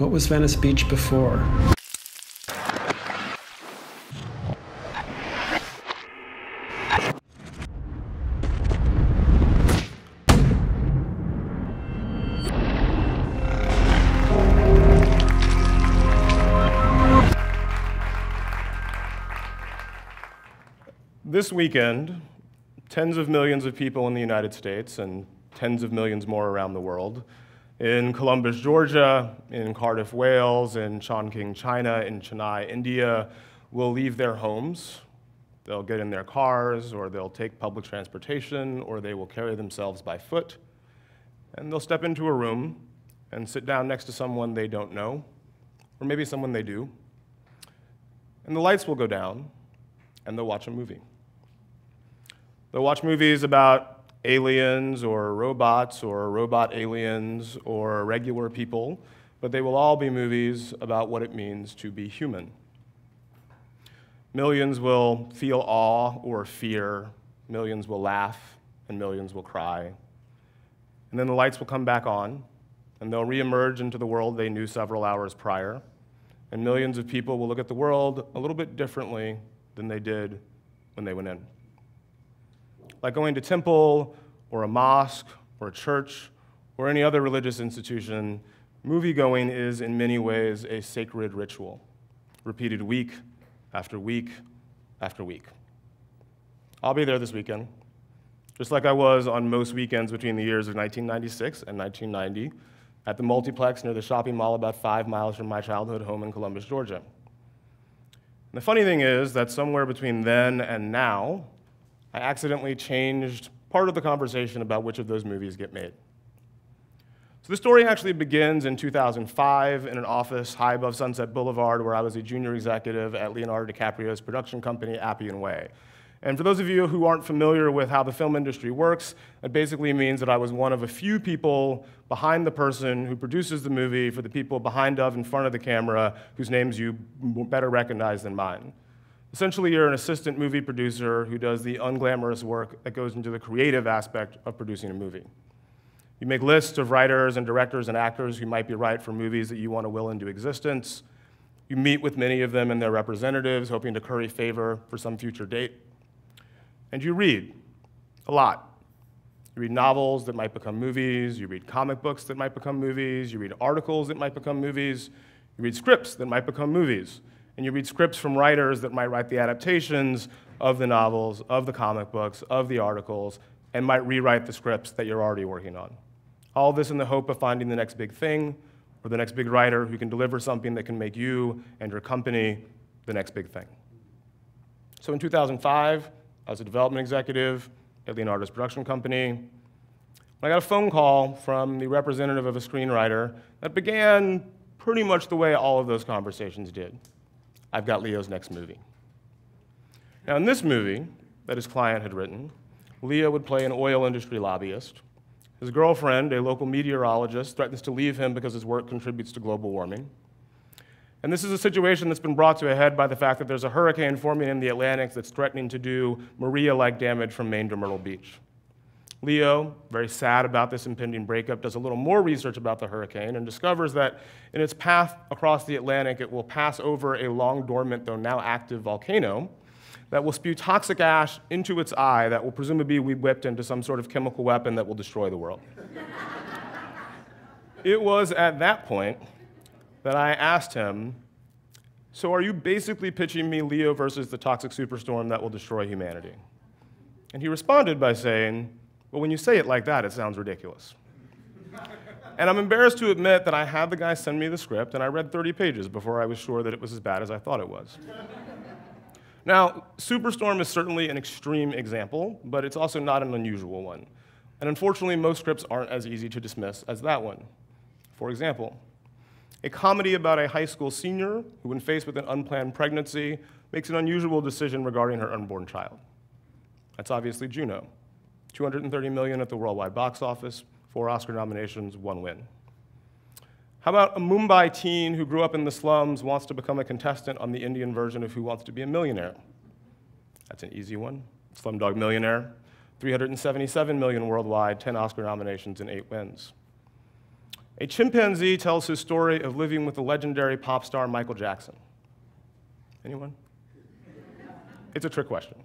What was Venice Beach before? This weekend, tens of millions of people in the United States and tens of millions more around the world, in Columbus, Georgia, in Cardiff, Wales, in Chongqing, China, in Chennai, India, will leave their homes. They'll get in their cars, or they'll take public transportation, or they will carry themselves by foot, and they'll step into a room and sit down next to someone they don't know, or maybe someone they do, and the lights will go down, and they'll watch a movie. They'll watch movies about aliens or robot aliens or regular people, but they will all be movies about what it means to be human. Millions will feel awe or fear, millions will laugh, and millions will cry. And then the lights will come back on, and they'll reemerge into the world they knew several hours prior, and millions of people will look at the world a little bit differently than they did when they went in. Like going to temple, or a mosque, or a church, or any other religious institution, movie-going is in many ways a sacred ritual, repeated week after week after week. I'll be there this weekend, just like I was on most weekends between the years of 1996 and 1990, at the multiplex near the shopping mall about 5 miles from my childhood home in Columbus, Georgia. And the funny thing is that somewhere between then and now, I accidentally changed part of the conversation about which of those movies get made. So the story actually begins in 2005 in an office high above Sunset Boulevard where I was a junior executive at Leonardo DiCaprio's production company, Appian Way. And for those of you who aren't familiar with how the film industry works, it basically means that I was one of a few people behind the person who produces the movie for the people behind of and front of the camera whose names you better recognize than mine. Essentially, you're an assistant movie producer who does the unglamorous work that goes into the creative aspect of producing a movie. You make lists of writers and directors and actors who might be right for movies that you want to will into existence. You meet with many of them and their representatives, hoping to curry favor for some future date. And you read a lot. You read novels that might become movies, you read comic books that might become movies, you read articles that might become movies, you read scripts that might become movies. And you read scripts from writers that might write the adaptations of the novels, of the comic books, of the articles, and might rewrite the scripts that you're already working on. All this in the hope of finding the next big thing, or the next big writer who can deliver something that can make you and your company the next big thing. So in 2005, I was a development executive at Leonardo's production company. I got a phone call from the representative of a screenwriter that began pretty much the way all of those conversations did. I've got Leo's next movie. Now, in this movie that his client had written, Leo would play an oil industry lobbyist. His girlfriend, a local meteorologist, threatens to leave him because his work contributes to global warming. And this is a situation that's been brought to a head by the fact that there's a hurricane forming in the Atlantic that's threatening to do Maria-like damage from Maine to Myrtle Beach. Leo, very sad about this impending breakup, does a little more research about the hurricane and discovers that in its path across the Atlantic, it will pass over a long dormant, though now active volcano that will spew toxic ash into its eye that will presumably be whipped into some sort of chemical weapon that will destroy the world. It was at that point that I asked him, so are you basically pitching me Leo versus the toxic superstorm that will destroy humanity? And he responded by saying, well, when you say it like that, it sounds ridiculous. And I'm embarrassed to admit that I had the guy send me the script, and I read 30 pages before I was sure that it was as bad as I thought it was. Now, Superstorm is certainly an extreme example, but it's also not an unusual one. And unfortunately, most scripts aren't as easy to dismiss as that one. For example, a comedy about a high school senior who, when faced with an unplanned pregnancy, makes an unusual decision regarding her unborn child. That's obviously Juno. $230 million at the worldwide box office, 4 Oscar nominations, 1 win. How about a Mumbai teen who grew up in the slums, wants to become a contestant on the Indian version of Who Wants to Be a Millionaire? That's an easy one. Slumdog Millionaire, $377 million worldwide, 10 Oscar nominations and 8 wins. A chimpanzee tells his story of living with the legendary pop star Michael Jackson. Anyone? It's a trick question.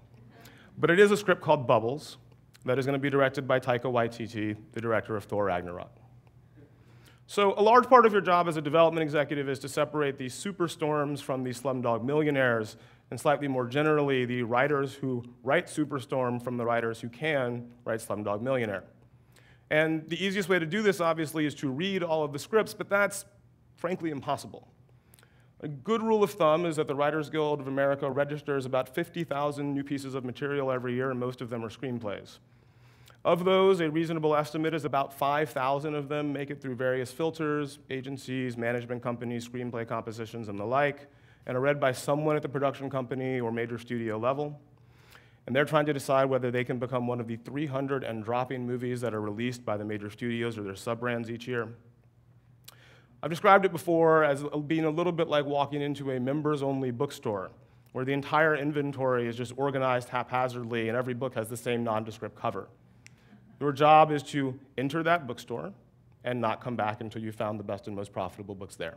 But it is a script called Bubbles that is going to be directed by Taika Waititi, the director of Thor Ragnarok. So a large part of your job as a development executive is to separate these superstorms from these slumdog millionaires, and slightly more generally, the writers who write Superstorm from the writers who can write Slumdog Millionaire. And the easiest way to do this, obviously, is to read all of the scripts, but that's frankly impossible. A good rule of thumb is that the Writers Guild of America registers about 50,000 new pieces of material every year, and most of them are screenplays. Of those, a reasonable estimate is about 5,000 of them make it through various filters, agencies, management companies, screenplay compositions, and the like, and are read by someone at the production company or major studio level. And they're trying to decide whether they can become one of the 300 and dropping movies that are released by the major studios or their sub-brands each year. I've described it before as being a little bit like walking into a members-only bookstore, where the entire inventory is just organized haphazardly and every book has the same nondescript cover. Your job is to enter that bookstore and not come back until you found the best and most profitable books there.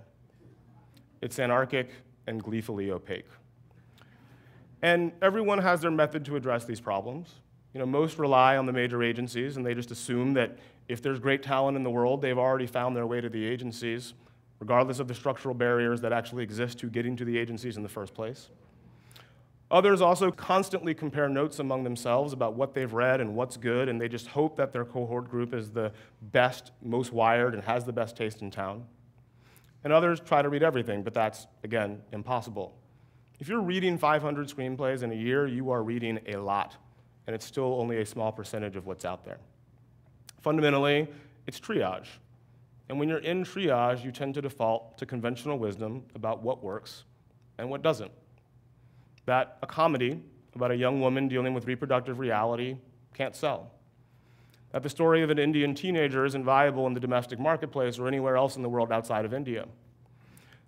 It's anarchic and gleefully opaque. And everyone has their method to address these problems. Most rely on the major agencies, and they just assume that if there's great talent in the world, they've already found their way to the agencies, regardless of the structural barriers that actually exist to getting to the agencies in the first place. Others also constantly compare notes among themselves about what they've read and what's good, and they just hope that their cohort group is the best, most wired, and has the best taste in town. And others try to read everything, but that's, again, impossible. If you're reading 500 screenplays in a year, you are reading a lot, and it's still only a small percentage of what's out there. Fundamentally, it's triage. And when you're in triage, you tend to default to conventional wisdom about what works and what doesn't. That a comedy about a young woman dealing with reproductive reality can't sell. That the story of an Indian teenager isn't viable in the domestic marketplace or anywhere else in the world outside of India.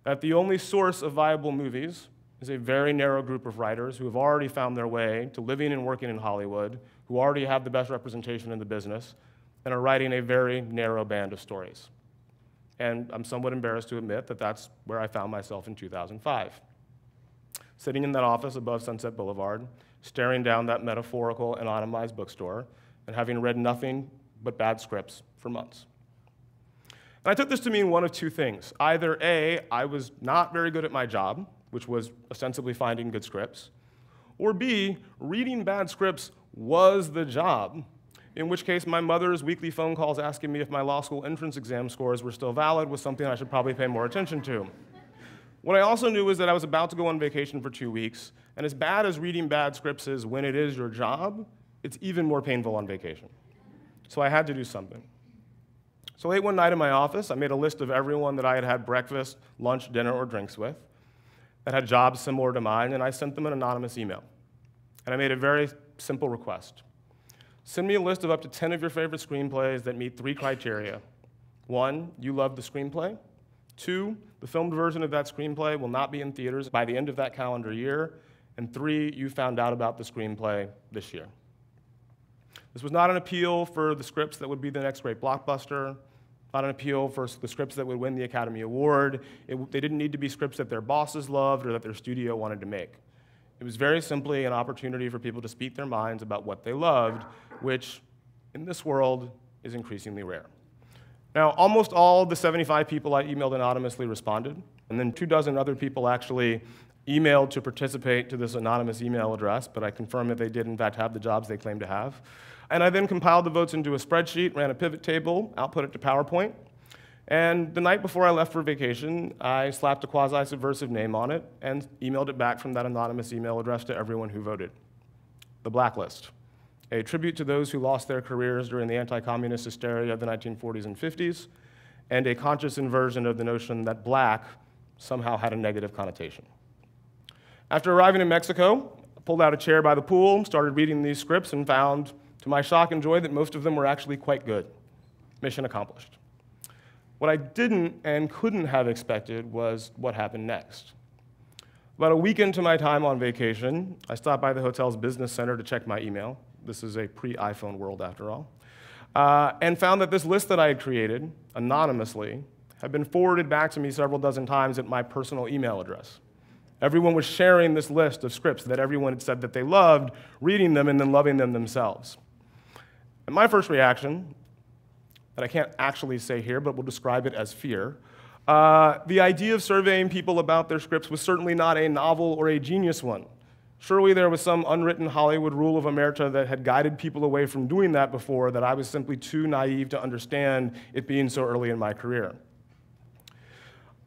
That the only source of viable movies is a very narrow group of writers who have already found their way to living and working in Hollywood, who already have the best representation in the business, and are writing a very narrow band of stories. And I'm somewhat embarrassed to admit that that's where I found myself in 2005. Sitting in that office above Sunset Boulevard, staring down that metaphorical anonymized bookstore, and having read nothing but bad scripts for months. And I took this to mean one of two things. Either A, I was not very good at my job, which was ostensibly finding good scripts, or B, reading bad scripts was the job, in which case my mother's weekly phone calls asking me if my law school entrance exam scores were still valid was something I should probably pay more attention to. What I also knew was that I was about to go on vacation for 2 weeks, and as bad as reading bad scripts is when it is your job, it's even more painful on vacation. So I had to do something. So late one night in my office, I made a list of everyone that I had had breakfast, lunch, dinner, or drinks with that had jobs similar to mine, and I sent them an anonymous email. And I made a very simple request. Send me a list of up to 10 of your favorite screenplays that meet 3 criteria. 1, you love the screenplay. 2, the filmed version of that screenplay will not be in theaters by the end of that calendar year. And 3, you found out about the screenplay this year. This was not an appeal for the scripts that would be the next great blockbuster, not an appeal for the scripts that would win the Academy Award. They didn't need to be scripts that their bosses loved or that their studio wanted to make. It was very simply an opportunity for people to speak their minds about what they loved, which in this world is increasingly rare. Now, almost all of the 75 people I emailed anonymously responded, and then 24 other people actually emailed to participate to this anonymous email address, but I confirmed that they did in fact have the jobs they claimed to have. And I then compiled the votes into a spreadsheet, ran a pivot table, output it to PowerPoint, and the night before I left for vacation, I slapped a quasi-subversive name on it and emailed it back from that anonymous email address to everyone who voted. The Blacklist, a tribute to those who lost their careers during the anti-communist hysteria of the 1940s and 50s, and a conscious inversion of the notion that black somehow had a negative connotation. After arriving in Mexico, I pulled out a chair by the pool, started reading these scripts, and found, to my shock and joy, that most of them were actually quite good. Mission accomplished. What I didn't and couldn't have expected was what happened next. About a week into my time on vacation, I stopped by the hotel's business center to check my email. This is a pre-iPhone world, after all. and found that this list that I had created anonymously had been forwarded back to me several dozen times at my personal email address. Everyone was sharing this list of scripts that everyone had said that they loved, reading them and then loving them themselves. And my first reaction, that I can't actually say here, but we'll describe it as fear, the idea of surveying people about their scripts was certainly not a novel or a genius one. Surely there was some unwritten Hollywood rule of omerta that had guided people away from doing that before, that I was simply too naive to understand it being so early in my career.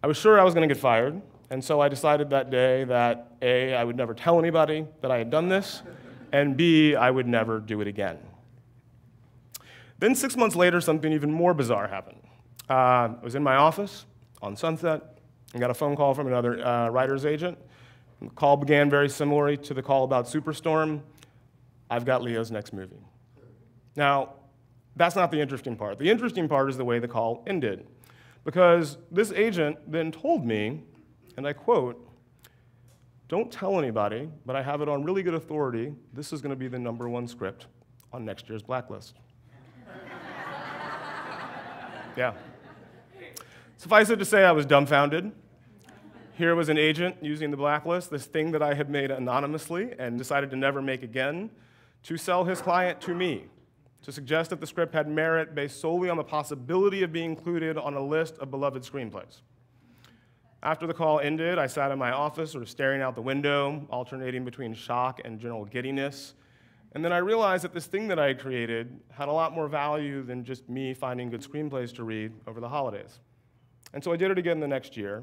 I was sure I was going to get fired, and so I decided that day that A, I would never tell anybody that I had done this, and B, I would never do it again. Then 6 months later, something even more bizarre happened. I was in my office on Sunset and got a phone call from another writer's agent. The call began very similarly to the call about Superstorm. I've got Leo's next movie. Now, that's not the interesting part. The interesting part is the way the call ended, because this agent then told me, and I quote, "Don't tell anybody, but I have it on really good authority, this is going to be the #1 script on next year's Blacklist." Yeah. Suffice it to say, I was dumbfounded. Here was an agent using the Blacklist, this thing that I had made anonymously and decided to never make again, to sell his client to me, to suggest that the script had merit based solely on the possibility of being included on a list of beloved screenplays. After the call ended, I sat in my office, sort of staring out the window, alternating between shock and general giddiness. And then I realized that this thing that I had created had a lot more value than just me finding good screenplays to read over the holidays. And so I did it again the next year,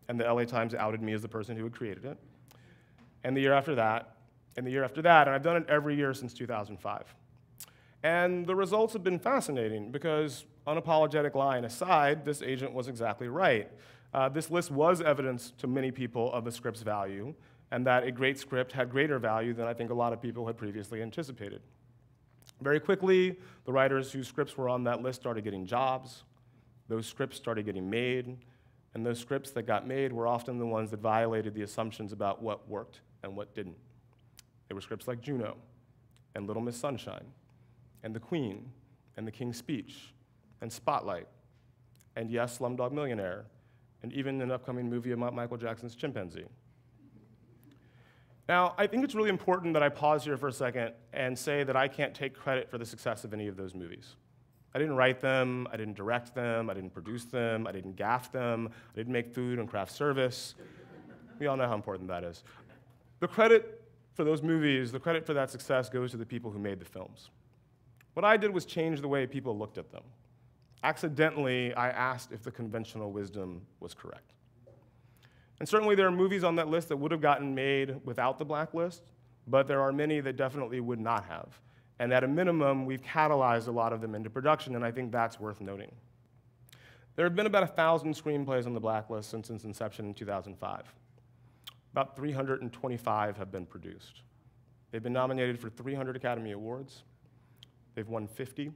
and the LA Times outed me as the person who had created it. And the year after that, and the year after that, and I've done it every year since 2005. And the results have been fascinating because, unapologetic lying aside, this agent was exactly right. This list was evidence to many people of the script's value, and that a great script had greater value than I think a lot of people had previously anticipated. Very quickly, the writers whose scripts were on that list started getting jobs. Those scripts started getting made, and those scripts that got made were often the ones that violated the assumptions about what worked and what didn't. They were scripts like Juno, and Little Miss Sunshine, and The Queen, and The King's Speech, and Spotlight, and yes, Slumdog Millionaire, and even an upcoming movie about Michael Jackson's Chimpanzee. Now, I think it's really important that I pause here for a second and say that I can't take credit for the success of any of those movies. I didn't write them, I didn't direct them, I didn't produce them, I didn't gaff them, I didn't make food and craft service. We all know how important that is. The credit for those movies, the credit for that success goes to the people who made the films. What I did was change the way people looked at them. Accidentally, I asked if the conventional wisdom was correct. And certainly there are movies on that list that would have gotten made without the Blacklist, but there are many that definitely would not have. And at a minimum, we've catalyzed a lot of them into production, and I think that's worth noting. There have been about 1,000 screenplays on the Blacklist since its inception in 2005. About 325 have been produced. They've been nominated for 300 Academy Awards. They've won 50.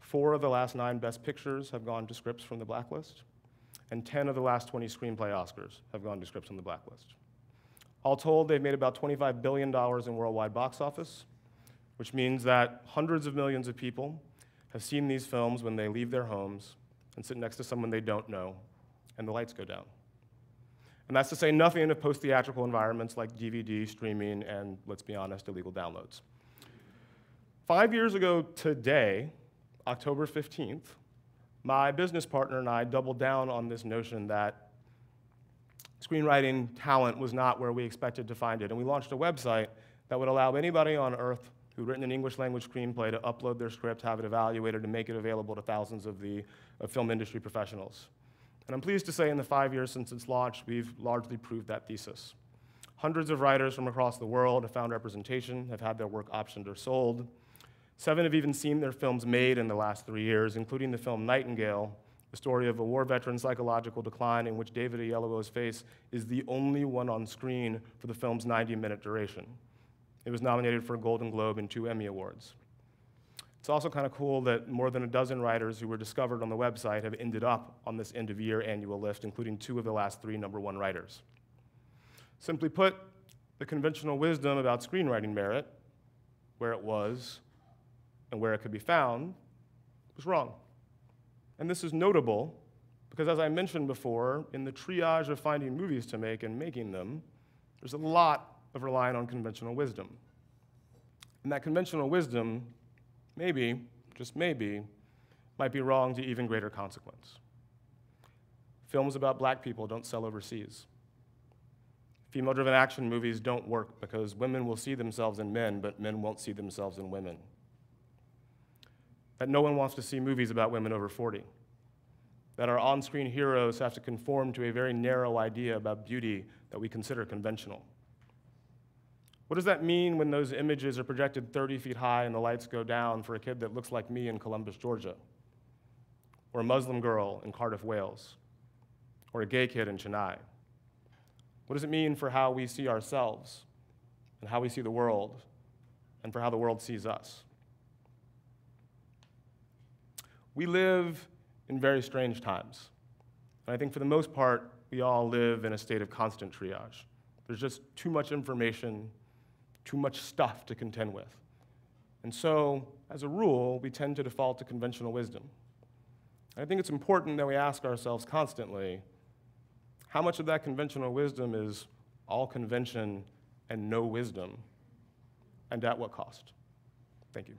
4 of the last 9 Best Pictures have gone to scripts from the Blacklist, and 10 of the last 20 Screenplay Oscars have gone to scripts on the Blacklist. All told, they've made about $25 billion in worldwide box office, which means that hundreds of millions of people have seen these films when they leave their homes and sit next to someone they don't know, and the lights go down. And that's to say nothing of post-theatrical environments like DVD, streaming, and, let's be honest, illegal downloads. 5 years ago today, October 15th, my business partner and I doubled down on this notion that screenwriting talent was not where we expected to find it, and we launched a website that would allow anybody on earth who'd written an English-language screenplay to upload their script, have it evaluated, and make it available to thousands of film industry professionals. And I'm pleased to say in the 5 years since its launch, we've largely proved that thesis. Hundreds of writers from across the world have found representation, have had their work optioned or sold. 7 have even seen their films made in the last 3 years, including the film Nightingale, the story of a war veteran's psychological decline in which David Oyelowo's face is the only one on screen for the film's 90-minute duration. It was nominated for a Golden Globe and 2 Emmy Awards. It's also kind of cool that more than a dozen writers who were discovered on the website have ended up on this end-of-year annual list, including 2 of the last 3 #1 writers. Simply put, the conventional wisdom about screenwriting merit, where it was, and where it could be found was wrong. And this is notable because, as I mentioned before, in the triage of finding movies to make and making them, there's a lot of relying on conventional wisdom. And that conventional wisdom, maybe, just maybe, might be wrong to even greater consequence. Films about black people don't sell overseas. Female-driven action movies don't work because women will see themselves in men, but men won't see themselves in women. That no one wants to see movies about women over 40. That our on-screen heroes have to conform to a very narrow idea about beauty that we consider conventional. What does that mean when those images are projected 30 feet high and the lights go down for a kid that looks like me in Columbus, Georgia? Or a Muslim girl in Cardiff, Wales? Or a gay kid in Chennai? What does it mean for how we see ourselves and how we see the world and for how the world sees us? We live in very strange times. And I think for the most part, we all live in a state of constant triage. There's just too much information, too much stuff to contend with. And so, as a rule, we tend to default to conventional wisdom. And I think it's important that we ask ourselves constantly, how much of that conventional wisdom is all convention and no wisdom, and at what cost? Thank you.